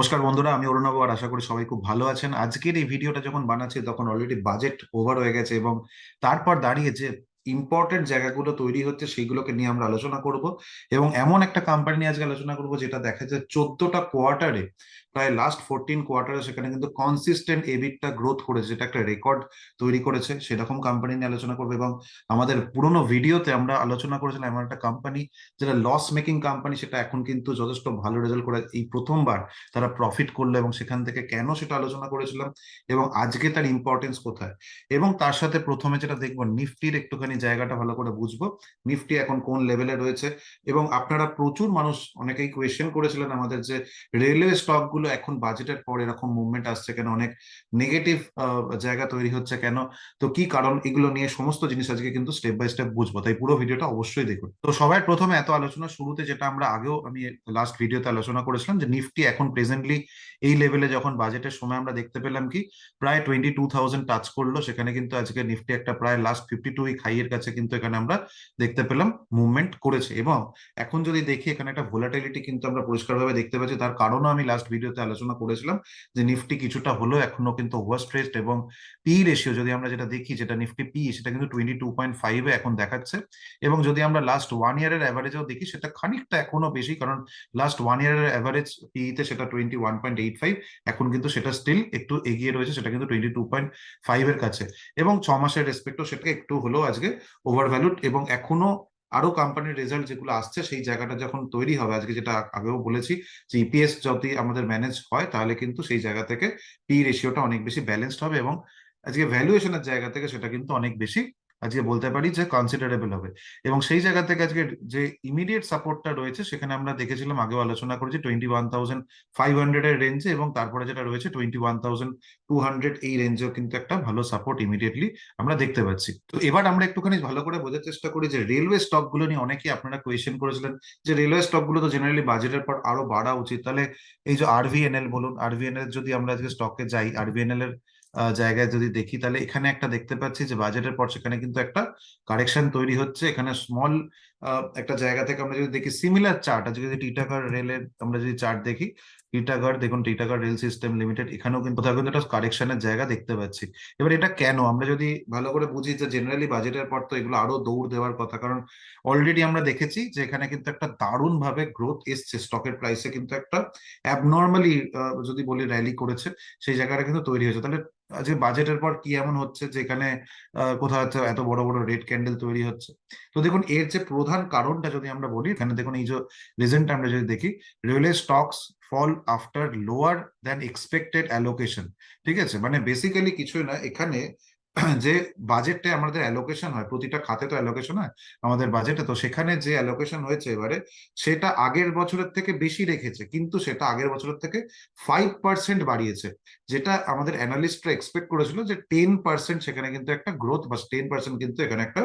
নমস্কার বন্ধুরা, আমি অরুণাব আর আশা করি সবাই খুব ভালো আছেন। আজকের এই ভিডিওটা যখন বানাচ্ছি তখন অলরেডি বাজেট ওভার হয়ে গেছে এবং তারপর দাঁড়িয়ে যে ইম্পর্টেন্ট জায়গাগুলো তৈরি হচ্ছে সেইগুলোকে নিয়ে আমরা আলোচনা করব। এবং এমন একটা কোম্পানি নিয়ে আজকে আলোচনা করব যেটা দেখা যায় 14টা কোয়ার্টারে, প্রায় লাস্ট 14 কোয়ার্টারে সেখানে কিন্তু কনসিস্টেন্ট এবিটটা গ্রোথ করেছে, যেটা একটা রেকর্ড তৈরি করেছে। সেরকম কোম্পানি নিয়ে আলোচনা করবো এবং আমাদের পুরোনো ভিডিওতে আমরা আলোচনা করেছিলাম এমন একটা কোম্পানি যেটা লস মেকিং কোম্পানি, সেটা এখন কিন্তু যথেষ্ট ভালো রেজাল্ট করে এই প্রথমবার তারা প্রফিট করলো এবং সেখান থেকে কেন সেটা আলোচনা করেছিলাম এবং আজকে তার ইম্পর্টেন্স কোথায়। এবং তার সাথে প্রথমে যেটা দেখবো, নিফটির একটুখানি জায়গাটা ভালো করে বুঝবো, নিফটি এখন কোন লেভেলে রয়েছে। এবং আপনারা প্রচুর মানুষ অনেকেই কোয়েশ্চেন করেছিলেন আমাদের যে রেলওয়ে স্টক গুলো এখন বাজেটের পর এরকম মুভমেন্ট আসছে কেন, অনেক নেগেটিভ জায়গা তৈরি হচ্ছে কেন, তো কি কারণ, এগুলো নিয়ে সমস্ত জিনিস আজকে কিন্তু স্টেপ বাই স্টেপ বুঝবো, তাই পুরো ভিডিওটা অবশ্যই দেখুন। তো সবাই প্রথমে এত আলোচনা শুরুতে যেটা আমরা আগেও আমি লাস্ট ভিডিওতে আলোচনা করেছিলাম যে নিফটি এখন প্রেজেন্টলি এই লেভেলে, যখন বাজেটের সময় আমরা দেখতে পেলাম কি প্রায় 22,000 টাচ করলো, সেখানে কিন্তু আজকে নিফটি একটা প্রায় লাস্ট 52 উইক হাইয়ের কাছে কিন্তু এখানে আমরা দেখতে পেলাম মুভমেন্ট করেছে। এবং এখন যদি দেখি এখানে একটা ভোলাটিলিটি কিন্তু আমরা পরিষ্কারভাবে দেখতে পাচ্ছি, তার কারণও আমি লাস্ট ভিডিওতে আলোচনা করেছিলাম যে নিফটি কিছুটা হলেও এখনো কিন্তু ওভারস্ট্রেসড। এবং পি রেশিও যদি আমরা যেটা দেখি, যেটা নিফটি পি, সেটা কিন্তু 22.5-এ এখন দেখাচ্ছে। এবং যদি আমরা লাস্ট 1 ইয়ারের অ্যাভারেজও দেখি, সেটা খানিকটা এখনো বেশি, কারণ লাস্ট 1 ইয়ারের অ্যাভারেজ পিতে সেটা 21.85, এখন কিন্তু সেটা স্টিল একটু এগিয়ে রয়েছে, সেটা কিন্তু 22.5-এর কাছে। এবং 6 মাসের রেসপেক্টও সেটা একটু হলেও আজকে ওভার ভ্যালুড। এবং এখনো আরো কোম্পানির রেজাল্ট যেগুলো আসছে সেই জায়গাটা যখন তৈরি হবে, আজকে যেটা আগেও বলেছি যে ইপিএস যদি আমাদের ম্যানেজ হয় তাহলে কিন্তু সেই জায়গা থেকে পি রেশিওটা অনেক বেশি ব্যালেন্সড হবে এবং আজকে ভ্যালুয়েশনের জায়গা থেকে সেটা কিন্তু অনেক বেশি আজকে বলতে পারি যে কনসিডারেবল হবে। এবং সেই জায়গা থেকে আজকে যে ইমিডিয়েট সাপোর্টটা রয়েছে, সেখানে আমরা দেখেছিলাম, আগেও আলোচনা করেছি, 21,500-এর রেঞ্জে, এবং তারপরে যেটা রয়েছে 21,200, এই রেঞ্জেও কিন্তু একটা ভালো সাপোর্ট ইমিডিয়েটলি আমরা দেখতে পাচ্ছি। তো এবার আমরা একটুখানি ভালো করে বোঝার চেষ্টা করি যে রেলওয়ে স্টক গুলো নিয়ে অনেকেই আপনারা কোয়েশ্চেন করেছিলেন যে রেলওয়ে স্টক গুলো তো জেনারেলি বাজেটের পর আরো বাড়া উচিত, তাহলে এই যে আরভিএনএল বলুন, আরভিএনএল যদি আমরা আজকে স্টকে যাই, আরভিএনএল এর জায়গায় যদি দেখি, তাহলে এখানে একটা দেখতে পাচ্ছি যে বাজেটের পর সেখানে কিন্তু একটা কারেকশন তৈরি হচ্ছে। এখানে স্মল একটা জায়গা থেকে আমরা যদি দেখি সিমিলার চার্ট, আজকে যদি টিটাগড় রেলের আমরা যদি চার্ট দেখি, টিটাগড় দেখুন, টিটাগড় রেল সিস্টেম লিমিটেড, এখানেও কিন্তু কোথাও কিন্তু একটা কারেকশনের জায়গা দেখতে পাচ্ছি। এবার এটা কেন, আমরা যদি ভালো করে বুঝি যে জেনারেলি বাজেটের পর তো এগুলো আরো দৌড় দেওয়ার কথা, কারণ অলরেডি আমরা দেখেছি যে এখানে কিন্তু একটা দারুণ ভাবে গ্রোথ এসছে, স্টকের প্রাইসে কিন্তু একটা অ্যাবনর্মালি যদি বলি র্যালি করেছে, সেই জায়গাটা কিন্তু তৈরি হয়েছে। তাহলে আজকে বাজেটের পর কি এমন হচ্ছে যে এখানে কোথাও হয়তো এত বড় বড় রেড ক্যান্ডেল তৈরি হচ্ছে। তো দেখুন, এর যে প্রধান কারণটা যদি আমরা বলি, এখানে দেখুন এই যে রিজনটা আমরা যদি দেখি, railway stocks fall after lower than expected allocation. ঠিক আছে, মানে বেসিক্যালি কিছুই না, এখানে যে বাজেটটা আমাদের অ্যালোকেশন হয়, প্রতিটা খাতে তো অ্যালোকেশন হয় আমাদের বাজেটে, তো সেখানে যে অ্যালোকেশন হয়েছে এবারে, সেটা আগের বছরের থেকে বেশি রেখেছে, কিন্তু সেটা আগের বছরের থেকে 5% বাড়িয়েছে। যেটা আমাদের অ্যানালিস্টরা এক্সপেক্ট করেছিল যে 10% সেখানে কিন্তু একটা গ্রোথ বা 10% কিন্তু এখানে একটা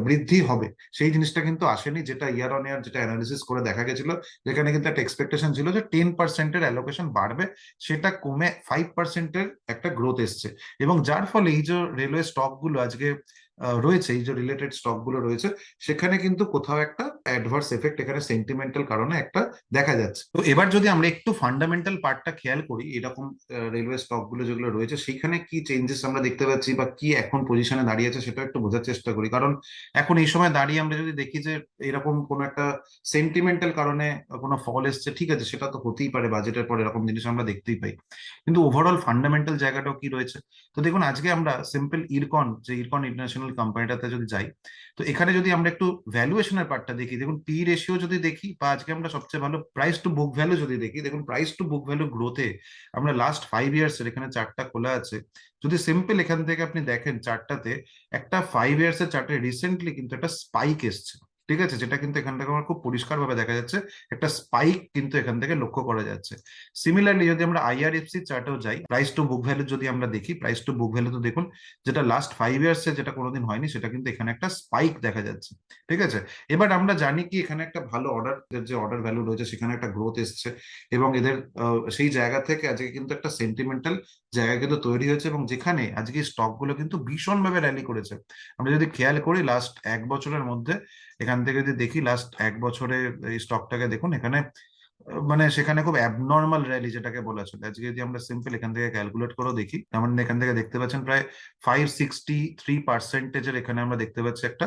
বৃদ্ধি হবে, সেই জিনিসটা কিন্তু আসেনি। যেটা ইয়ার অন ইয়ার যেটা অ্যানালিসিস করে দেখা গেছিল, যেখানে কিন্তু একটা এক্সপেকটেশন ছিল যে 10%-এর অ্যালোকেশন বাড়বে, সেটা কমে 5%-এর একটা গ্রোথ এসছে। এবং যার ফলে এই যে রেলওয়ে স্টক গুলো আজকে রয়েছে, এই যে রিলেটেড স্টক গুলো রয়েছে, সেখানে কিন্তু কোথাও একটা অ্যাডভার্স এফেক্ট এখানে সেন্টিমেন্টাল কারণে একটা দেখা যাচ্ছে। তো এবার যদি আমরা একটু ফান্ডামেন্টাল পার্টটা খেয়াল করি, এরকম রেলওয়ে স্টক গুলো যেগুলো রয়েছে সেখানে কি চেঞ্জেস আমরা দেখতে পাচ্ছি বা কি এখন পজিশনে দাঁড়িয়ে আছে, সেটা একটু বোঝার চেষ্টা করি। কারণ এখন এই সময় দাঁড়িয়ে আমরা যদি দেখি যে এরকম কোনো একটা সেন্টিমেন্টাল কারণে কোনো ফল এসছে, ঠিক আছে, সেটা তো হতেই পারে, বাজেটের পর এরকম জিনিস আমরা দেখতেই পাই, কিন্তু ওভারঅল ফান্ডামেন্টাল জায়গাটাও কি রয়েছে। তো দেখুন, আজকে আমরা সিম্পল ইরকন, যে ইরকন ইন্টারন্যাশনাল কোম্পানিটাতে যদি যাই, তো এখানে যদি আমরা একটু ভ্যালুয়েশনের পার্টটা দেখি, দেখুন পি রেশিও যদি দেখি, বা আজকে আমরা সবচেয়ে ভালো প্রাইস টু বুক ভ্যালু যদি দেখি, দেখুন প্রাইস টু বুক ভ্যালু গ্রোথে আমরা লাস্ট 5 ইয়ার্স এর, এখানে চার্টটা খোলা আছে, যদি সিম্পল এখান থেকে আপনি দেখেন চার্টটাতে, একটা 5 ইয়ার্স এর চার্টে রিসেন্টলি কিন্তু একটা স্পাইক এসছে। ঠিক আছে, যেটা কিন্তু এখান থেকে আমার খুব পরিষ্কার ভাবে দেখা যাচ্ছে, একটা স্পাইক কিন্তু এখান থেকে লক্ষ্য করা যাচ্ছে। সিমিলারলি যদি আমরা আইআরএফসি চার্টেও যাই, প্রাইস টু বুক ভ্যালু যদি আমরা দেখি, প্রাইস টু বুক ভ্যালু তো দেখুন, যেটা লাস্ট 5 ইয়ার্সে যেটা কোনোদিন হয়নি, সেটা কিন্তু এখানে একটা স্পাইক দেখা যাচ্ছে। ঠিক আছে, এবার আমরা জানি কি এখানে একটা ভালো অর্ডার, যে অর্ডার ভ্যালু রয়েছে সেখানে একটা গ্রোথ এসছে, এবং এদের সেই জায়গা থেকে আজকে কিন্তু একটা সেন্টিমেন্টাল জায়গা কিন্তু তৈরি হয়েছে, এবং যেখানে আজকে স্টক গুলো কিন্তু ভীষণভাবে র্যালি করেছে। আমরা যদি খেয়াল করি লাস্ট 1 বছরের মধ্যে, এখান থেকে যদি দেখি লাস্ট 1 বছরে এই স্টকটাকে দেখুন, এখানে মানে সেখানে খুব অ্যাবনর্মাল র্যালি যেটাকে বলা চলে। আজকে যদি আমরা সিম্পল এখান থেকে ক্যালকুলেট করেও দেখি, তার মানে এখান থেকে দেখতে পাচ্ছেন প্রায় 563% এখানে আমরা দেখতে পাচ্ছি একটা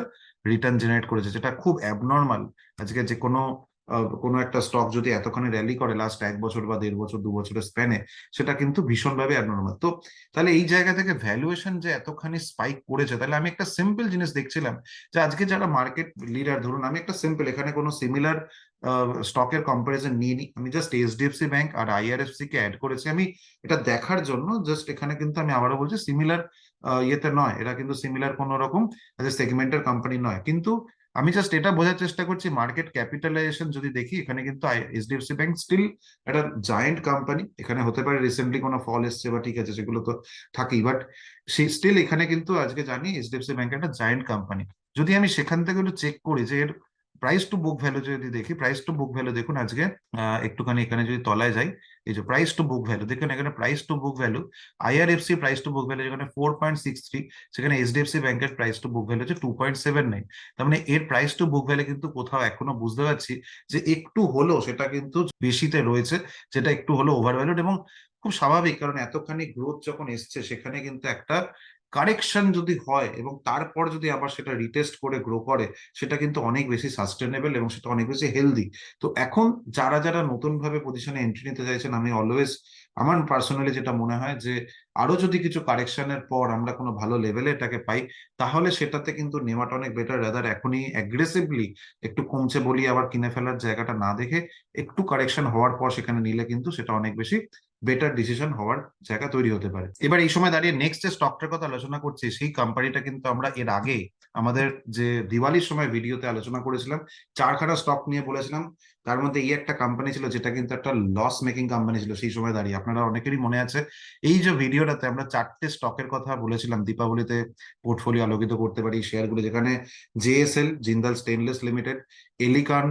রিটার্ন জেনারেট করেছে, যেটা খুব অ্যাবনর্মাল। আজকে যে কোনো কোনো একটা স্টক যদি এতখানি র্যালি করে লাস্ট 1 বছর বা 1.5 বছর 2 বছরের স্প্যানে, সেটা কিন্তু ভীষণভাবে অ্যাবনর্মাল। তো তাহলে এই জায়গা থেকে ভ্যালুয়েশন যে এতখানি স্পাইক করেছে, তাহলে আমি একটা সিম্পল জিনিস দেখছিলাম যে আজকে যারা মার্কেট লিডার, ধরুন আমি একটা সিম্পল এখানে কোনো সিমিলার স্টকের কম্পারিজন নিয়ে নি, আমি জাস্ট এইচডিএফসি ব্যাংক আর আইআরএফসি কে অ্যাড করেছি আমি এটা দেখার জন্য। জাস্ট এখানে কিন্তু আমি আবারও বলছি সিমিলার ইয়েতে নয়, এরা কিন্তু সিমিলার কোনো রকম সেগমেন্টের কোম্পানি নয়, কিন্তু আমি জাস্ট এটা বোঝার চেষ্টা করছি মার্কেট ক্যাপিটালাইজেশন যদি দেখি, এখানে কিন্তু এইচডিএফসি ব্যাংক স্টিল একটা জায়েন্ট কোম্পানি। এখানে হতে পারে রিসেন্টলি কোনো ফল এসছে বা ঠিক আছে, সেগুলো তো থাকেই, বাট সেই স্টিল এখানে কিন্তু আজকে জানি এইচডিএফসি ব্যাংক একটা জায়েন্ট কোম্পানি। যদি আমি সেখান থেকে একটু চেক করি যে এর প্রাইস টু বুক ভ্যালু যদি দেখি, প্রাইস টু বুক ভ্যালু দেখুন আজকে একটুখানি এখানে যদি তলায় যাই, এই যে প্রাইস টু বুক ভ্যালু দেখুন, এখানে price to book value IRFC price to book value যেখানে 4.63, সেখানে এইচডিএফসি ব্যাংকের প্রাইস টু বুক ভ্যালু হচ্ছে 2.79। তার মানে এর প্রাইস টু বুক ভ্যালু কিন্তু কোথাও এখনো বুঝতে পারছি যে একটু হলেও সেটা কিন্তু বেশিতে রয়েছে, যেটা একটু হলো ওভার ভ্যালুড। এবং খুব স্বাভাবিক, কারণ এতখানি গ্রোথ যখন এসছে সেখানে কিন্তু একটা কারেকশন যদি হয় এবং তারপর যদি আবার সেটা রিটেস্ট করে গ্রো করে, সেটা কিন্তু অনেক বেশি সাস্টেনেবল এবং সেটা অনেক বেশি হেলদি। তো এখন যারা যারা নতুন ভাবে পজিশনে এন্ট্রি নিতে চাইছেন, আমি অলওয়েজ আমার পার্সোনালি যেটা মনে হয় যে আরো যদি কিছু কারেকশনের পর আমরা কোনো ভালো লেভেলে এটাকে পাই, তাহলে সেটাতে কিন্তু নেওয়াটা অনেক বেটার। রাদার এখনই অ্যাগ্রেসিভলি একটু কমছে বলি আবার কিনে ফেলার জায়গাটা না দেখে, একটু কারেকশন হওয়ার পর সেখানে নিলে কিন্তু সেটা অনেক বেশি বেটার ডিসিশন হওয়ার জায়গা তৈরি হতে পারে। এবার এই সময় দাঁড়িয়ে নেক্সট যে স্টকটার কথা আলোচনা করছি, সেই কোম্পানিটা কিন্তু আমরা এর আগে আমাদের যে দিওয়ালির সময় ভিডিওতে আলোচনা করেছিলাম, 4খানা স্টক নিয়ে বলেছিলাম। তার মধ্যে এই একটা কোম্পানি ছিল যেটা কিন্তু একটা লস মেকিং কোম্পানি ছিল সেই সময় দাঁড়িয়ে, আপনারা অনেকেরই মনে আছে। এই যে ভিডিওটাতে আমরা 4টে স্টকের কথা বলেছিলাম দীপাবলিতে পোর্টফোলিও আলোকিত করতে পারি শেয়ারগুলো, যেখানে JSL Jindal stainless limited, এলিকান,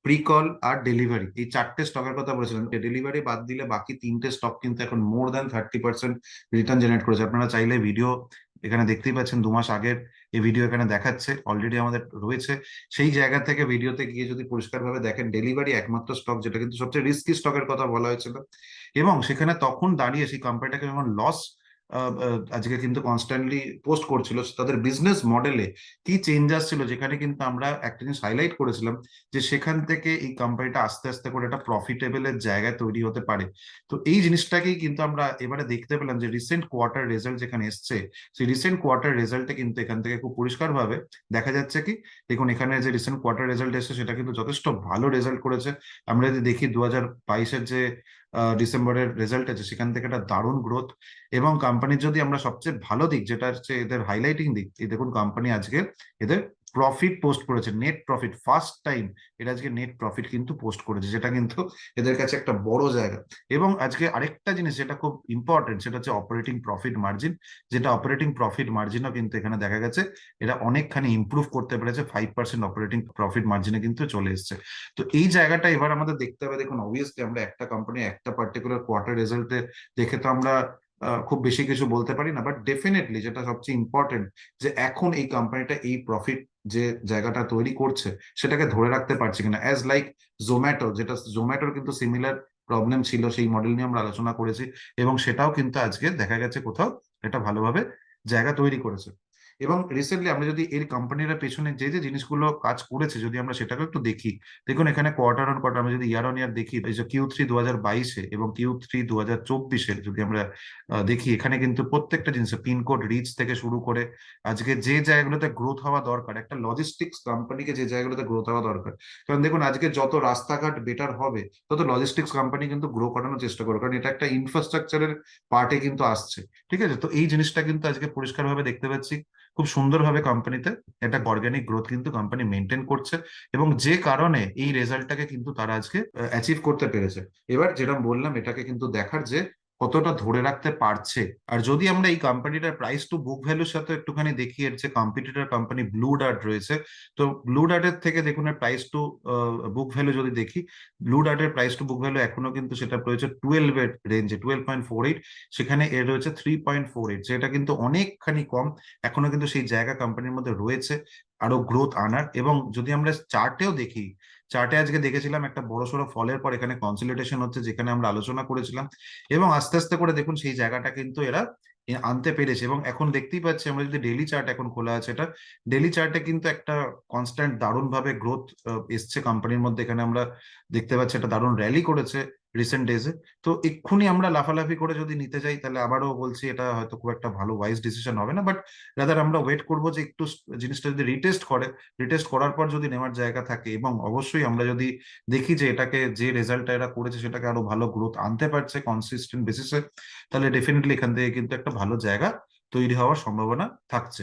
Pricol আর ডেলিভারি, এই 4টে স্টকের কথা বলেছিলাম। ডেলিভারি বাদ দিলে বাকি 3টে স্টক কিন্তু এখন মোর দ্যান 30% রিটার্ন জেনারেট করেছে। আপনারা চাইলে ভিডিও এখানে দেখতেই পাচ্ছেন, 2 মাস আগের এই ভিডিও এখানে দেখাচ্ছে, অলরেডি আমাদের রয়েছে। সেই জায়গা থেকে ভিডিওতে গিয়ে যদি পরিষ্কারভাবে দেখেন, ডেলিভারি একমাত্র স্টক যেটা কিন্তু সবচেয়ে রিস্কি স্টকের কথা বলা হয়েছিল, এবং সেখানে তখন দাঁড়িয়ে সেই কোম্পানিটাকে যখন লস আজকে কিন্তু কনস্ট্যান্টলি পোস্ট করছিল, তাদের বিজনেস মডেলে কি চেঞ্জ আসছিল, যেখানে কিন্তু আমরা একটা জিনিস হাইলাইট করেছিলাম যে সেখান থেকে এই কোম্পানিটা আস্তে আস্তে করে একটা প্রফিটেবলের জায়গায় তৈরি হতে পারে। তো এই জিনিসটাকেই কিন্তু আমরা এবারে দেখতে পেলাম যে রিসেন্ট কোয়ার্টার রেজাল্ট যেখানে এসছে, সেই রিসেন্ট কোয়ার্টার রেজাল্টে কিন্তু এখান থেকে খুব পরিষ্কার ভাবে দেখা যাচ্ছে কি, দেখুন এখানে যে রিসেন্ট কোয়ার্টার রেজাল্ট এসছে সেটা কিন্তু যথেষ্ট ভালো রেজাল্ট করেছে। আমরা যদি দেখি 2022-এর যে ডিসেম্বরের রেজাল্ট আছে, সেখান থেকে একটা দারুণ গ্রোথ। এবং কোম্পানির যদি আমরা সবচেয়ে ভালো দিক যেটা হচ্ছে এদের হাইলাইটিং দিক, এই দেখুন কোম্পানি আজকে এদের প্রফিট পোস্ট করেছে, নেট প্রফিট, ফার্স্ট টাইম এটা আজকে নেট প্রফিট কিন্তু পোস্ট করেছে, যেটা কিন্তু এদের কাছে একটা বড় জায়গা। এবং আজকে আরেকটা জিনিস যেটা খুব ইম্পর্টেন্ট, সেটা হচ্ছে অপারেটিং প্রফিট মার্জিন, যেটা অপারেটিং প্রফিট মার্জিনও কিন্তু এখানে দেখা গেছে এটা অনেকখানি ইমপ্রুভ করতে পেরেছে, 5% অপারেটিং প্রফিট মার্জিনে কিন্তু চলে এসছে। তো এই জায়গাটা এবার আমাদের দেখতে হবে। দেখুন অবভিয়াসলি আমরা একটা কোম্পানি একটা পার্টিকুলার কোয়ার্টার রেজাল্টে দেখে তো আমরা খুব বেশি কিছু বলতে পারি না, বাট ডেফিনেটলি যেটা সবচেয়ে ইম্পর্টেন্ট যে এখন এই কোম্পানিটা এই প্রফিট যে জায়গাটা তৈরি করছে সেটাকে ধরে রাখতে পারছে কিনা, অ্যাজ লাইক জোম্যাটো, যেটা জোম্যাটোর কিন্তু সিমিলার প্রবলেম ছিল, সেই মডেল নিয়ে আমরা আলোচনা করেছি, এবং সেটাও কিন্তু আজকে দেখা গেছে কোথাও এটা ভালোভাবে জায়গা তৈরি করেছে। এবং রিসেন্টলি আমরা যদি এই কোম্পানির পেছনে যে যে জিনিসগুলো কাজ করেছে যদি আমরা সেটাকে একটু দেখি, দেখুন এখানে কোয়ার্টার অন কোয়ার্টার আমরা যদি ইয়ার অন ইয়ার দেখি, এই যে Q3 2022-এ এবং Q3 2024-এ যদি আমরা দেখি, এখানে কিন্তু প্রত্যেকটা জিনিস পিনকোড রিচ থেকে শুরু করে আজকে যে জায়গাগুলোতে গ্রোথ হওয়া দরকার, একটা লজিস্টিক্স কোম্পানিকে যে জায়গাগুলোতে গ্রোথ হওয়া দরকার, কারণ দেখুন আজকে যত রাস্তাঘাট বেটার হবে তত লজিস্টিক্স কোম্পানি কিন্তু গ্রো করানোর চেষ্টা করবে, কারণ এটা একটা ইনফ্রাস্ট্রাকচারের পার্টে কিন্তু আসছে। ঠিক আছে, তো এই জিনিসটা কিন্তু আজকে পরিষ্কারভাবে দেখতে পাচ্ছি খুব সুন্দরভাবে কোম্পানিতে একটা অর্গানিক গ্রোথ কিন্তু কোম্পানি মেনটেন করছে, এবং যে কারণে এই রেজাল্টটাকে কিন্তু তারা আজকে অ্যাচিভ করতে পেরেছে। এবার যেরকম বললাম, এটাকে কিন্তু দেখার যে কতটা ধরে রাখতে পারছে। আর যদি আমরা এই কোম্পানিটার প্রাইস টু বুক ভ্যালুর সাথে একটুখানি দেখি, এর যে কম্পিটিটর কোম্পানি ব্লু ডার্ট রয়েছে, তো ব্লু ডার্টের থেকে দেখুন এর প্রাইস টু বুক ভ্যালু যদি দেখি, ব্লু ডার্টের প্রাইস টু বুক ভ্যালু এখনো কিন্তু সেটা রয়েছে 12-এর রেঞ্জে, 12.48, সেখানে এর রয়েছে 3.48, যেটা কিন্তু অনেকখানি কম। এখনো কিন্তু সেই জায়গা কোম্পানির মধ্যে রয়েছে। আরো গ্রোথ আনার। এবং যদি আমরা চার্টেও দেখি, চার্টে আজকে দেখেছিলাম একটা বড়সড় ফলের পর এখানে কনসলিডেশন হচ্ছে, যেখানে আমরা আলোচনা করেছিলাম, এবং আস্তে আস্তে করে দেখুন সেই জায়গাটা কিন্তু এরা আনতে পেরেছে। এবং এখন দেখতেই পাচ্ছি আমরা, যদি ডেলি চার্ট এখন খোলা আছে, এটা ডেলি চার্টে কিন্তু একটা কনস্ট্যান্ট দারুণ ভাবে গ্রোথ এসছে কোম্পানির মধ্যে। এখানে আমরা দেখতে পাচ্ছি একটা দারুণ র্যালি করেছে রিসেন্ট ডেজে। তো এক্ষুনি আমরা লাফালাফি করে যদি নিতে যাই, তাহলে আবারও বলছি এটা হয়তো খুব একটা ভালো ওয়াইজ ডিসিশন হবে না, বাট রাদার আমরা ওয়েট করবো যে একটু জিনিসটা যদি রিটেস্ট করে, রিটেস্ট করার পর যদি নেওয়ার জায়গা থাকে, এবং অবশ্যই আমরা যদি দেখি যে এটাকে যে রেজাল্টটা এরা করেছে সেটাকে আরো ভালো গ্রোথ আনতে পারছে কনসিস্টেন্ট বেসিসে, তাহলে ডেফিনেটলি এখান থেকে কিন্তু একটা ভালো জায়গা তৈরি হওয়ার সম্ভাবনা থাকছে।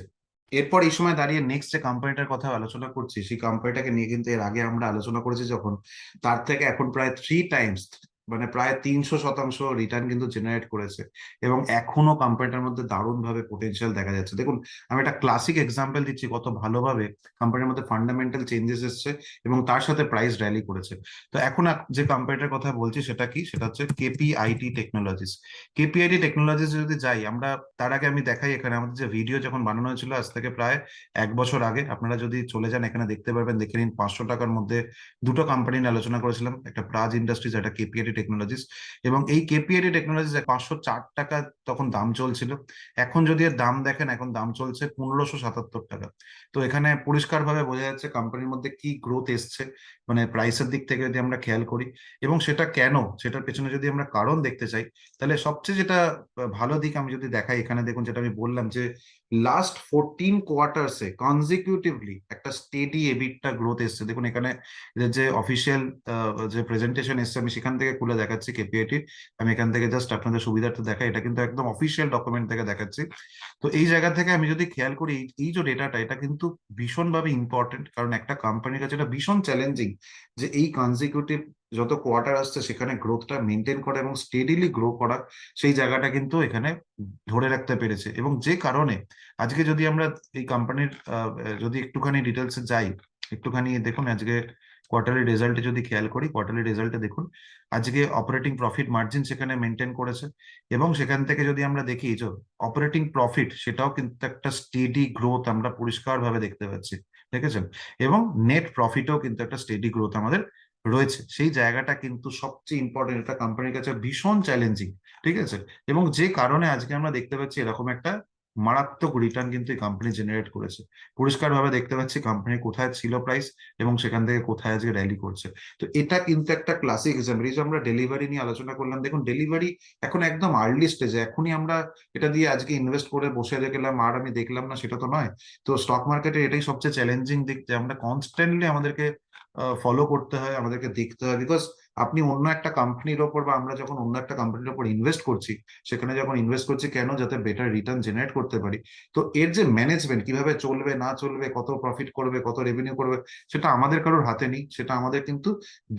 এরপর এই সময় দাঁড়িয়ে নেক্সট যে কোম্পানিটার কথা আলোচনা করছি, সেই কোম্পানিটাকে নিয়ে কিন্তু এর আগে আমরা আলোচনা করেছি যখন, তার থেকে এখন প্রায় 3 টাইমস, মানে প্রায় 300% রিটার্ন কিন্তু জেনারেট করেছে। এবং এখনো কোম্পানিটার মধ্যে দারুণ ভাবে পোটেনশিয়াল দেখা যাচ্ছে। দেখুন, আমি একটা ক্লাসিক এক্সাম্পল দিচ্ছি কত ভালোভাবে কোম্পানির মধ্যে ফান্ডামেন্টাল চেঞ্জেস এসছে এবং তার সাথে প্রাইস র্যালি করেছে। তো এখন যে কোম্পানিটার কথা বলছি সেটা কি, সেটা হচ্ছে কেপিআইটি টেকনোলজিস। কেপিআইটি টেকনোলজিস যদি যাই আমরা, তার আগে আমি দেখাই এখানে আমাদের যে ভিডিও যখন বানানো হয়েছিল আজ থেকে প্রায় 1 বছর আগে, আপনারা যদি চলে যান এখানে দেখতে পারবেন, দেখে নিন 500 টাকার মধ্যে দুটো কোম্পানি নিয়ে আলোচনা করেছিলাম, একটা প্রাজ ইন্ডাস্ট্রিজ, একটা কেপিআইটি টেকনোলজিস। এবং এই কেপিআইটি টেকনোলজিস 504 টাকা তখন দাম চলছিল। এখন যদি এর দাম দেখেন, এখন দাম চলছে 1577 টাকা। তো এখানে পরিষ্কারভাবে বোঝা যাচ্ছে কোম্পানির মধ্যে কি গ্রোথ এসছে, মানে প্রাইসের দিক থেকে যদি আমরা খেয়াল করি। এবং সেটা কেন, সেটার পেছনে যদি আমরা কারণ দেখতে চাই, তাহলে সবচেয়ে যেটা ভালো দিক আমি যদি দেখাই, এখানে দেখুন যেটা আমি বললাম যে লাস্ট 14 কোয়ার্টার্সে কনজিকিউটিভলি একটা স্টেডি এবিটটা গ্রোথ এসছে। দেখুন এখানে যে অফিসিয়াল যে প্রেজেন্টেশন এসছে, আমি সেখান থেকে খুলে দেখাচ্ছি কেপিআইটির। আমি এখান থেকে জাস্ট আপনাদের সুবিধার্থে দেখাই, এটা কিন্তু একদম অফিসিয়াল ডকুমেন্ট থেকে দেখাচ্ছি। তো এই জায়গা থেকে আমি যদি খেয়াল করি, এই যে ডেটাটা, এটা কিন্তু ভীষণভাবে ইম্পর্টেন্ট, কারণ একটা কোম্পানির কাছে এটা ভীষণ চ্যালেঞ্জিং যে এই কনজিকিউটিভ যত কোয়ার্টার আসছে সেখানে গ্রোথটা মেনটেন করা এবং স্টেডিলি গ্রো করা, সেই জায়গাটা কিন্তু এখানে ধরে রাখতে পেরেছে। এবং যে কারণে আজকে যদি আমরা এই কোম্পানির যদি একটুখানি ডিটেলসে যাই, একটুখানি দেখুন আজকে কোয়ার্টারলি রেজাল্টে যদি খেয়াল করি, কোয়ার্টারলি রেজাল্টে দেখুন আজকে অপারেটিং প্রফিট মার্জিন সেখানে মেনটেন করেছে। এবং সেখান থেকে যদি আমরা দেখি যে অপারেটিং প্রফিট, সেটাও কিন্তু একটা স্টেডি গ্রোথ আমরা পরিষ্কারভাবে দেখতে পাচ্ছি, দেখেছেন। এবং নেট প্রফিটও কিন্তু একটা স্টেডি গ্রোথ আমাদের রয়েছে। সেই জায়গাটা কিন্তু সবচেয়ে ইম্পর্টেন্ট, একটা কোম্পানির কাছে ভীষণ চ্যালেঞ্জিং, ঠিক আছে। এবং যে কারণে আজকে আমরা দেখতে পাচ্ছি এরকম একটা মারাত্মক রিটার্ন কিন্তু এই কোম্পানি জেনারেট করেছে। পরিষ্কারভাবে দেখতে পাচ্ছি কোম্পানি কোথায় ছিল প্রাইস, এবং সেখান থেকে কোথায় আজকে র্যালি করছে। তো এটা কিন্তু একটা ক্লাসিক এক্সাম্পল। এই যে আমরা ডেলিভারি নিয়ে আলোচনা করলাম, দেখুন ডেলিভারি এখন একদম আর্লি স্টেজে, এখনই আমরা এটা দিয়ে আজকে ইনভেস্ট করে বসে গেলাম আর আমি দেখলাম না, সেটা তো নয়। তো স্টক মার্কেটে এটাই সবচেয়ে চ্যালেঞ্জিং দিক, যে আমরা কনস্ট্যান্টলি আমাদেরকে ফলো করতে হয়, আমাদেরকে দেখতে হয়। বিকজ আপনি অন্য একটা কোম্পানির ওপর, বা আমরা যখন অন্য একটা কোম্পানির ওপর ইনভেস্ট করছি, সেখানে যখন ইনভেস্ট করছি কেন, যাতে বেটার রিটার্ন জেনারেট করতে পারি। তো এর যে ম্যানেজমেন্ট, কিভাবে চলবে না চলবে, কত প্রফিট করবে, কত রেভিনিউ করবে, সেটা আমাদের কারোর হাতে নেই। সেটা আমাদের কিন্তু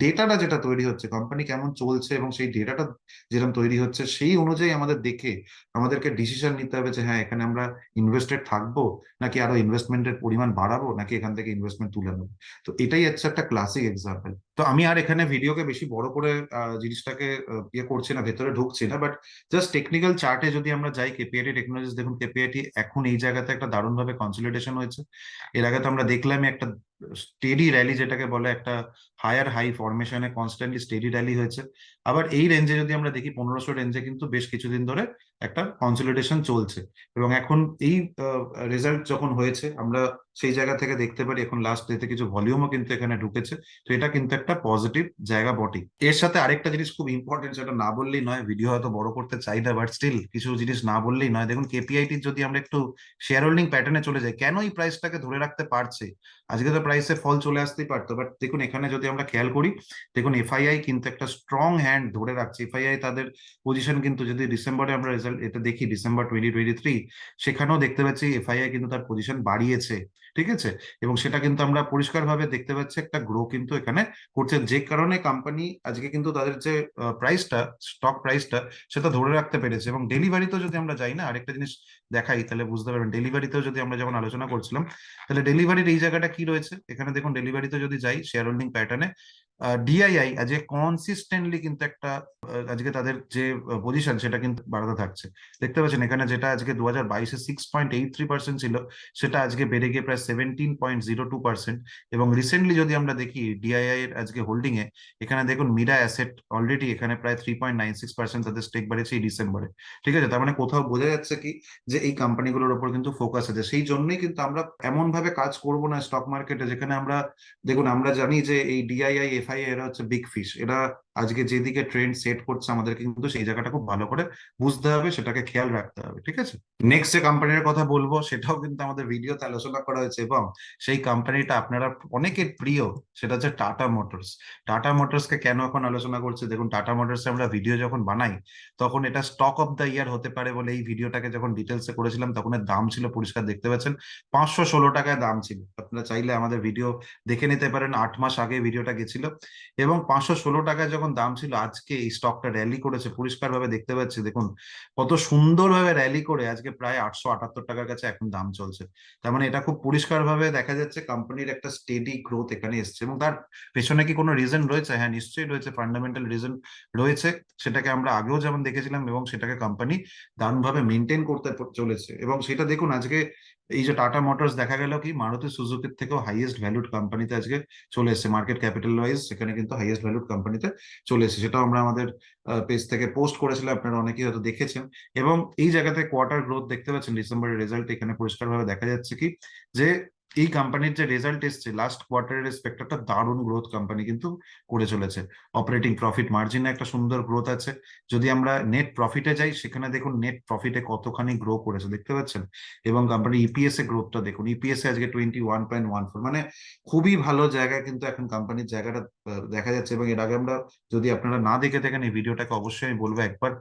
ডেটাটা যেটা তৈরি হচ্ছে, কোম্পানি কেমন চলছে এবং সেই ডেটাটা যেরকম তৈরি হচ্ছে, সেই অনুযায়ী আমাদের দেখে আমাদেরকে ডিসিশন নিতে হবে যে হ্যাঁ, এখানে আমরা ইনভেস্টেড থাকবো, নাকি আরো ইনভেস্টমেন্টের পরিমাণ বাড়াবো, নাকি এখান থেকে ইনভেস্টমেন্ট তুলে নেবো। তো এটাই হচ্ছে একটা ক্লাসিক এক্সাম্পল। তো আমি আর এখানে ভিডিওকে বেশি বড় করে জিনিসটাকে ইয়ে করছি না, ভেতরে ঢুকছি না, বাট জাস্ট টেকনিক্যাল চার্টে যদি আমরা যাই, কেপিআইটি টেকনোলজিস, দেখুন কেপিআইটি এখন এই জায়গাতে একটা দারুণভাবে কনসলিডেশন হয়েছে। এর আগে তো আমরা দেখলামই একটা স্টেডি র্যালি, যেটাকে বলে একটা হায়ার হাই ফরমেশনে কনস্ট্যান্টলি স্টেডি র্যালি হয়েছে। আবার এই রেঞ্জে যদি আমরা দেখি, 1500 রেঞ্জে কিন্তু বেশ কিছুদিন ধরে একটা কনসলিডেশন চলছে। এবং এখন এই রেজাল্ট যখন হয়েছে, আমরা সেই জায়গা থেকে দেখতে পারি এখন লাস্ট ডেতে কিছু ভলিউমও কিন্তু এখানে ঢুকেছে। তো এটা কিন্তু একটা পজিটিভ জায়গা বটেই। এর সাথে আরেকটা জিনিস খুব ইম্পর্টেন্ট, যেটা না বললেই নয়, ভিডিও হয়তো বড় করতে চাই না, বাট স্টিল কিছু জিনিস না বললেই নয়। দেখুন কেপিআইটির যদি আমরা একটু শেয়ার হোল্ডিং প্যাটার্নে চলে যাই, কেন এই প্রাইসটাকে ধরে রাখতে পারছে। আজকে তো প্রাইসে ফল চলে আসতেই পারতো, বাট দেখুন এখানে যদি আমরা খেয়াল করি, দেখুন এফআইআই কিন্তু একটা স্ট্রং হ্যান্ড ধরে রাখছে। এফআইআই তাদের পজিশন কিন্তু, যদি ডিসেম্বরে আমরা রেজাল্ট এটা দেখি, ডিসেম্বর 2023, সেখানেও দেখতে পাচ্ছি এফআইআই কিন্তু তার পজিশন বাড়িয়েছে, ঠিক আছে। এবং সেটা কিন্তু আমরা পরিষ্কারভাবে দেখতে পাচ্ছি, একটা গ্রো কিন্তু এখানে করছে, যে কারণে কোম্পানি আজকে কিন্তু তাদের যে প্রাইসটা, স্টক প্রাইসটা, সেটা ধরে রাখতে পেরেছে। এবং ডেলিভারিতেও যদি আমরা যাই না, আরেকটা জিনিস দেখাই তাহলে বুঝতে পারবেন। ডেলিভারিতেও যদি আমরা যখন আলোচনা করছিলাম, তাহলে ডেলিভারির এই জায়গাটা কি রয়েছে, এখানে দেখুন ডেলিভারিতে যদি যাই শেয়ার হোল্ডিং প্যাটার্নে, ডিআইআই আজকে কনসিস্টেন্টলি কিন্তু একটা আজকে তাদের যে পজিশন সেটা কিন্তু বাড়াতে থাকছে। দেখতে পাচ্ছেন এখানে যেটা আজকে 2022-এ 6.83% ছিল, সেটা আজকে বেড়ে গিয়ে প্রায় 17.02%। এবং রিসেন্টলি যদি আমরা দেখি ডিআইআই এর আজকে হোল্ডিং এ, এখানে দেখুন মিরা অ্যাসেট অলরেডি এখানে প্রায় 3.96% তাদের স্টেক বাড়িয়েছে এই ডিসেম্বরে। ঠিক আছে, তার মানে কোথাও বোঝা যাচ্ছে কি যে এই কোম্পানিগুলোর উপর কিন্তু ফোকাস আছে। সেই জন্যই কিন্তু আমরা এমন ভাবে কাজ করব না স্টক মার্কেটে যেখানে আমরা, দেখুন আমরা জানি যে এই ডিআইআই এফআইআই এরা হচ্ছে বিগ ফিশ। এরা আজকে যেদিকে ট্রেন্ড সেট করছে আমাদেরকে কিন্তু সেই জায়গাটা খুব ভালো করে বুঝতে হবে, সেটাকে খেয়াল রাখতে হবে। ঠিক আছে, নেক্সট যে কোম্পানির কথা বলবো সেটাও কিন্তু আমাদের ভিডিওতে আলোচনা করা হয়েছে, এবং সেই কোম্পানিটা আপনারা অনেকের প্রিয়, সেটা হচ্ছে টাটা মোটরস। টাটা মোটরস কে কেন এখন আলোচনা করছে, দেখুন টাটা মোটরস আমরা ভিডিও যখন বানাই তখন এটা স্টক অফ দ্য ইয়ার হতে পারে বলে এই ভিডিওটাকে যখন ডিটেলসে করেছিলাম তখন এর দাম ছিল, পরিষ্কার দেখতে পাচ্ছেন, 516 টাকায় দাম ছিল। আপনারা চাইলে আমাদের ভিডিও দেখে নিতে পারেন, 8 মাস আগে ভিডিওটা গেছিল। এবং 516 টাকায় যখন দাম ছিল, আজকে এই স্টকটা র্যালি করেছে, পরিষ্কার ভাবে দেখতে পাচ্ছি দেখুন কত সুন্দরভাবে র্যালি করে আজকে প্রায় 878 টাকার কাছে এখন দাম চলছে। তার মানে এটা খুব পরিষ্কার ভাবে দেখা যাচ্ছে কোম্পানির একটা স্টেডি গ্রোথ এখানে এসছে। এবং তার পেছনে কি কোনো রিজন রয়েছে? হ্যাঁ, নিশ্চয়ই রয়েছে, ফান্ডামেন্টাল রিজন রয়েছে। সেটাকে আমরা আগেও যেমন দেখেছিলাম, এবং সেটাকে কোম্পানি দারুণভাবে মেনটেন করতে চলেছে। এবং সেটা দেখুন আজকে এই যে টাটা মোটরস দেখা গেল কি মারুতি সুজুকির থেকেও হাইয়েস্ট ভ্যালুড কোম্পানিতে আজকে চলে এসেছে, মার্কেট ক্যাপিটাল ওয়াইজ সেখানে কিন্তু হাইয়েস্ট ভ্যালুড কোম্পানিতে চলে এসেছে। সেটাও আমরা আমাদের পেজ থেকে পোস্ট করেছিলাম, আপনারা অনেকেই হয়তো দেখেছেন। এবং এই জায়গাতে কোয়ার্টার গ্রোথ দেখতে পাচ্ছেন, ডিসেম্বরের রেজাল্ট এখানে পরিষ্কারভাবে দেখা যাচ্ছে কি যে এই কোম্পানির যে রেজাল্ট এসছে লাস্ট কোয়ার্টারের রেসপেক্ট একটা দারুণ গ্রোথ কোম্পানি কিন্তু করে চলেছে। অপারেটিং প্রফিট মার্জিনে একটা সুন্দর গ্রোথ আছে। যদি আমরা নেট প্রফিটে যাই, সেখানে দেখুন নেট প্রফিটে কতখানি গ্রো করেছে দেখতে পাচ্ছেন। এবং কোম্পানি ইপিএস এ গ্রোথটা দেখুন, ইপিএস এ আজকে 21.14, মানে খুবই ভালো জায়গায় কিন্তু এখন কোম্পানির জায়গাটা দেখা যাচ্ছে। এবং এর আগে আমরা, যদি আপনারা না দেখে থাকেন এই ভিডিওটাকে অবশ্যই আমি বলবো একবার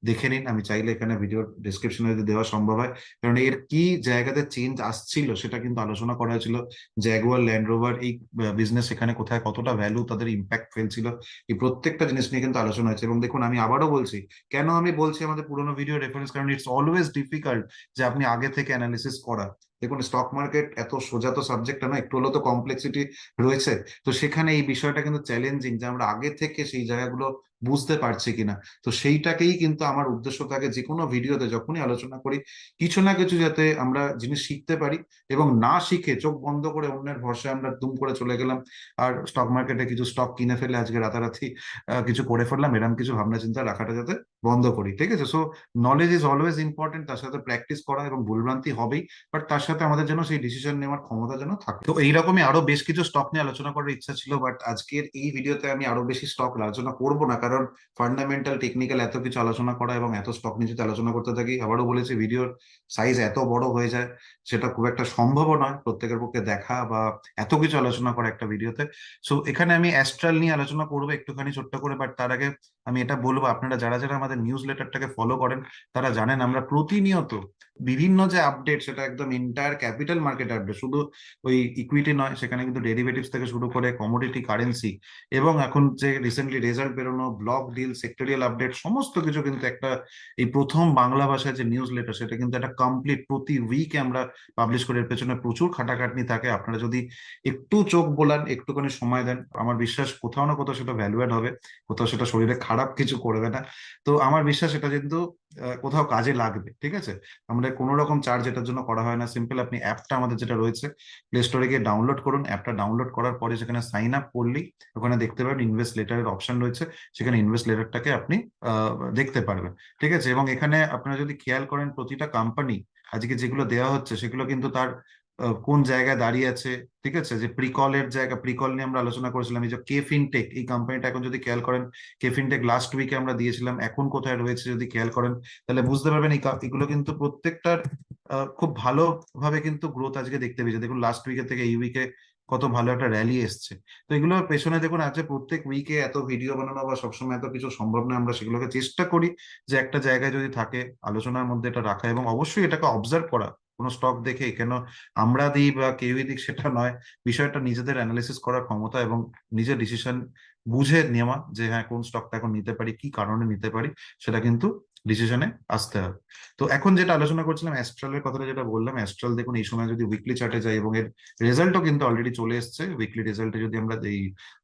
দেখে নিন। আমি চাইলে এখানে ভিডিও ডিসক্রিপশনে যদি দেওয়া সম্ভব হয়, কারণ এর কি জায়গাতে চেঞ্জ আসছিল সেটা কিন্তু আলোচনা করা হয়েছিল। জ্যাগুয়ার ল্যান্ড রোভার এই বিজনেস এখানে কোথায় কতটা ভ্যালু তাদের ইম্প্যাক্ট ফেলছিল, এই প্রত্যেকটা জিনিস নিয়ে কিন্তু আলোচনা হয়েছে। এবং দেখুন আমি আবারও বলছি, কেন আমি বলছি আমাদের পুরোনো ভিডিও রেফারেন্স, কারণ ইটস অলওয়েজ ডিফিকাল্ট যে আপনি আগে থেকে অ্যানালিসিস করা। দেখুন স্টক মার্কেট এত সোজা তো সাবজেক্টটা না, একটু হলেও তো কমপ্লেক্সিটি রয়েছে। তো সেখানে এই বিষয়টা কিন্তু চ্যালেঞ্জিং যে আমরা আগে থেকে সেই জায়গাগুলো বুঝতে পারছি কিনা। তো সেইটাকেই কিন্তু আমার উদ্দেশ্য থাকে যে কোনো ভিডিওতে যখনই আলোচনা করি, কিছু না কিছু যাতে আমরা জিনিস শিখতে পারি, এবং না শিখে চোখ বন্ধ করে অন্যের ভরসায় আমরা দুম করে চলে গেলাম আর স্টক মার্কেটে কিছু স্টক কিনে ফেলে আজকে রাতারাতি কিছু করে ফেললাম, এরকম কিছু ভাবনা চিন্তা রাখাটা যাতে বন্ধ করি। ঠিক আছে, so knowledge is always important, তার সাথে প্র্যাকটিস করা, এবং ভুলভ্রান্তি হবেই, বাট তার সাথে আমাদের যেন সেই ডিসিশন নেওয়ার ক্ষমতা যেন থাকে। তো এইরকমই আরো বেশ কিছু স্টক নিয়ে আলোচনা করার ইচ্ছা ছিল, বাট আজকের এই ভিডিওতে আমি আরো বেশি স্টক আলোচনা করব না, কারণ ফান্ডামেন্টাল টেকনিক্যাল এত কিছু আলোচনা করা এবং এত স্টক নিয়ে যদি আলোচনা করতে থাকি, আবারও বলেছি ভিডিওর সাইজ এত বড় হয়ে যায়, সেটা খুব একটা সম্ভবও নয় প্রত্যেকের পক্ষে দেখা বা এত কিছু আলোচনা করা একটা ভিডিওতে। সো এখানে আমি অ্যাস্ট্রাল নিয়ে আলোচনা করবো একটুখানি ছোট্ট করে, বাট তার আগে আমি এটা বলবো, আপনারা যারা যারা আমাদের নিউজ লেটারটাকে ফলো করেন তারা জানেন আমরা প্রতিনিয়ত বিভিন্ন যে আপডেট, সেটা একদম এন্টায়ার ক্যাপিটাল মার্কেট আপডেট, শুধু ওই ইকুইটি নয়, সেখানে কিন্তু ডেরিভেটিভস থেকে শুরু করে কমোডিটি, কারেন্সি, এবং এখন যে রিসেন্টলি রেজাল্ট বেরোনো, ব্লক ডিল, সেক্টরিয়াল আপডেট, সমস্ত কিছু কিন্তু একটা, এই প্রথম বাংলা ভাষায় যে নিউজ লেটার সেটা কিন্তু একটা কমপ্লিট প্রতি উইকে আমরা পাবলিশ করি। এর পেছনে প্রচুর খাটাখাটনি থাকে। আপনারা যদি একটু চোখ বোলান, একটুখানি সময় দেন, আমার বিশ্বাস কোথাও না কোথাও সেটা ভ্যালু অ্যাড হবে, কোথাও সেটা শরীরে খারাপ কিছু করবে না। তো আমার বিশ্বাস এটা কিন্তু কোথাও কাজে লাগবে। ঠিক আছে, আমরা কোনো রকম চার্জ এটার জন্য করা হয় না, সিম্পল আপনি অ্যাপটা আমাদের যেটা রয়েছে প্লে স্টোরে গিয়ে ডাউনলোড করুন। অ্যাপটা ডাউনলোড করার পরে সেখানে সাইন আপ করলেই ওখানে দেখতে পাবেন ইনভেস্ট লেটারের অপশন রয়েছে, সেখানে ইনভেস্ট লেটারটাকে আপনি দেখতে পারবেন। ঠিক আছে, এবং এখানে আপনারা যদি খেয়াল করেন প্রতিটা কোম্পানি আজকে যেগুলো দেওয়া হচ্ছে সেগুলো কিন্তু তার কোন জায়গায় দাঁড়িয়ে আছে। ঠিক আছে, যে প্রিকলের জায়গা, প্রিকল নিয়ে আমরা আলোচনা করেছিলাম, এই যে কে ফিনটেক এই কোম্পানিটা এখন যদি খেয়াল করেন, কে ফিনটেক লাস্ট উইকে আমরা দিয়েছিলাম, এখন কোথায় রয়েছে যদি খেয়াল করেন তাহলে বুঝতে পারবেন এগুলো কিন্তু প্রত্যেকটার খুব ভালোভাবে কিন্তু গ্রোথ আজকে দেখতে পেয়েছে। দেখুন লাস্ট উইকের থেকে এই উইকে কত ভালো একটা র্যালি এসছে। তো এগুলোর পেছনে দেখুন আজকে প্রত্যেক উইকে এত ভিডিও বানানো বা সবসময় এত কিছু সম্ভব নয়, আমরা সেগুলোকে চেষ্টা করি যে একটা জায়গায় যদি থাকে আলোচনার মধ্যে এটা রাখা, এবং অবশ্যই এটাকে অবজার্ভ করা। কোনো স্টক দেখে কেন আমরা দিই বা কেউই দিক সেটা নয়, বিষয়টা নিজেদের অ্যানালিসিস করার ক্ষমতা এবং নিজের ডিসিশন বুঝে নেওয়া যে হ্যাঁ কোন স্টকটা এখন নিতে পারি, কি কারণে নিতে পারি, সেটা কিন্তু ডিসিশনে আসতে হবে। তো এখন যেটা আলোচনা করছিলাম অ্যাস্ট্রালের কথাটা, যেটা বললাম, অ্যাস্ট্রাল দেখুন এই সময় যদি উইকলি চার্টে যাই, এবং এর রেজাল্টও কিন্তু অলরেডি চলে এসছে। উইকলি রেজাল্টে যদি আমরা এই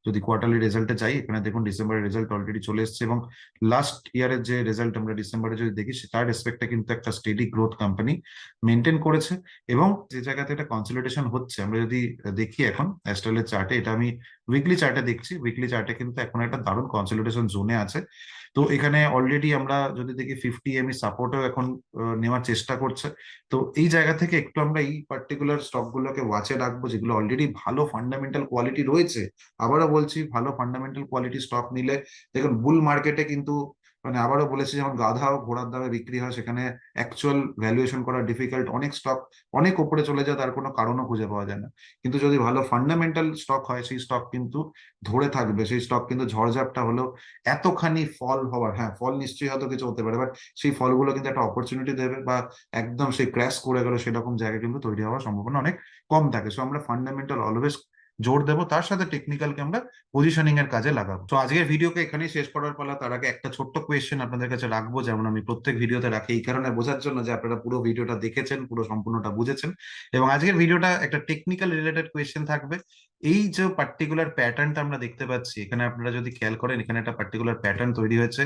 যদি কোয়ার্টারলি রেজাল্টে যাই, এখানে দেখুন ডিসেম্বরের রেজাল্ট অলরেডি চলে এসছে, এবং লাস্ট ইয়ারের যে রেজাল্ট আমরা ডিসেম্বরে যদি দেখি, তার রেসপেক্টে কিন্তু একটা স্টেডি গ্রোথ কোম্পানি মেনটেন করেছে। এবং যে জায়গাতে একটা কনসলিডেশন হচ্ছে, আমরা যদি দেখি এখন অ্যাস্ট্রালের চার্টে, এটা আমি উইকলি চার্টে দেখছি, উইকলি চার্টে কিন্তু এখন একটা দারুণ কনসলিডেশন জোনে আছে। তো এখানে অলরেডি আমরা যদি দেখি 50 সাপোর্টও এখন নেওয়ার চেষ্টা করছে। তো এই জায়গা থেকে একটু আমরা এই পার্টিকুলার স্টক গুলোকে ওয়াচে রাখবো, যেগুলো অলরেডি ভালো ফান্ডামেন্টাল কোয়ালিটি রয়েছে। আবারও বলছি, ভালো ফান্ডামেন্টাল কোয়ালিটি স্টক নিলে দেখুন, বুল মার্কেটে কিন্তু মানে আবারও বলেছি, যেমন গাধা ও ঘোড়ার দামে বিক্রি হয়, সেখানে অ্যাকচুয়াল ভ্যালুয়েশন করা ডিফিকাল্ট। অনেক স্টক অনেক উপরে চলে যায়, তার কোনো কারণও খুঁজে পাওয়া যায় না। কিন্তু যদি ভালো ফান্ডামেন্টাল স্টক হয়, সেই স্টক কিন্তু ধরে থাকবে, সেই স্টক কিন্তু ঝড়ঝাপটা হলেও এতখানি ফল হওয়ার, হ্যাঁ ফল নিশ্চয়ই হয়তো কিছু হতে পারে, বাট সেই ফলগুলো কিন্তু একটা অপরচুনিটি দেবে, বা একদম সেই ক্র্যাশ করে গেল সেরকম জায়গা কিন্তু তৈরি হওয়ার সম্ভাবনা অনেক কম থাকে। সো আমরা ফান্ডামেন্টাল অলওয়েজ জোর দেবো, তার সাথে টেকনিক্যালকে আমরা পজিশনিং এর কাজে লাগাবো। তো আজকের ভিডিওকে এখানেই শেষ করার পালা। তার আগে একটা ছোট্ট কোয়েশ্চেন আপনাদের কাছে রাখবো, যেমন আমি প্রত্যেক ভিডিওতে রাখি, এই কারণে বোঝার জন্য যে আপনারা পুরো ভিডিওটা দেখেছেন, পুরো সম্পূর্ণটা বুঝেছেন। এবং আজকের ভিডিওটা একটা টেকনিক্যাল রিলেটেড কোয়েশ্চেন থাকবে। এই যে পার্টিকুলার প্যাটার্নটা আমরা দেখতে পাচ্ছি এখানে, আপনারা যদি খেয়াল করেন, এখানে একটা পার্টিকুলার প্যাটার্ন তৈরি হয়েছে।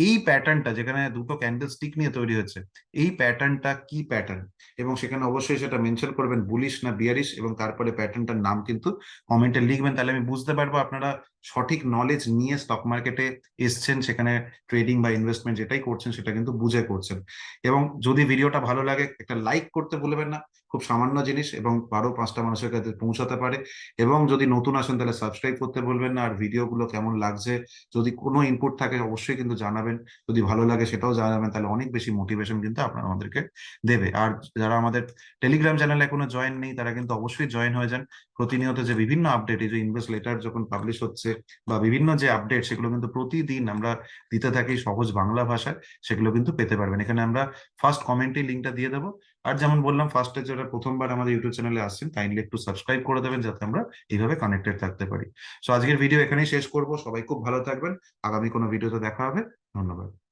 এই প্যাটার্নটা যেখানে দুটো ক্যান্ডেল স্টিক নিয়ে তৈরি হয়েছে, এই প্যাটার্নটা কি প্যাটার্ন, এবং সেখানে অবশ্যই সেটা মেনশন করবেন বুলিশ না বিয়ারিশ, এবং তারপরে প্যাটার্নটার নাম কিন্তু কমেন্টে লিখবেন। তাহলে আমি বুঝতে পারবো আপনারা সঠিক নলেজ নিয়ে স্টক মার্কেটে এসছেন, সেখানে ট্রেডিং বা ইনভেস্টমেন্ট যেটাই করছেন সেটা কিন্তু বুঝে করছেন। এবং যদি ভিডিওটা ভালো লাগে, একটা লাইক করতে ভুলবেন না, খুব সামান্য জিনিস এবং আরো 5টা মানুষের কাছে পৌঁছাতে পারে। এবং যদি নতুন আসেন তাহলে সাবস্ক্রাইব করতে বলবেন না। আর ভিডিওগুলো কেমন লাগছে, যদি কোনো ইনপুট থাকে অবশ্যই কিন্তু জানাবেন। যদি ভালো লাগে সেটাও জানাবেন, তাহলে অনেক বেশি মোটিভেশন কিন্তু আপনারা আমাদেরকে দেবে। আর যারা আমাদের টেলিগ্রাম চ্যানেলে এখনো জয়েন নেই, তারা কিন্তু অবশ্যই জয়েন হয়ে যান। প্রতিনিয়ত যে বিভিন্ন আপডেট, এই যে ইনভেস্ট লেটার যখন পাবলিশ হচ্ছে বা বিভিন্ন যে আপডেট, সেগুলো কিন্তু প্রতিদিন আমরা দিতে থাকি সহজ বাংলা ভাষায়, সেগুলো কিন্তু পেতে পারবেন। এখানে আমরা ফার্স্ট কমেন্টে লিঙ্কটা দিয়ে দেবো। আর যেমন বললাম, ফার্স্টে যারা প্রথমবার আমাদের ইউটিউব চ্যানেলে আসছেন, কাইন্ডলি একটু সাবস্ক্রাইব করে দেবেন, যাতে আমরা এইভাবে কানেক্টেড থাকতে পারি। সো আজকের ভিডিও এখানেই শেষ করব। সবাই খুব ভালো থাকবেন। আগামী কোনো ভিডিওতে দেখা হবে। ধন্যবাদ।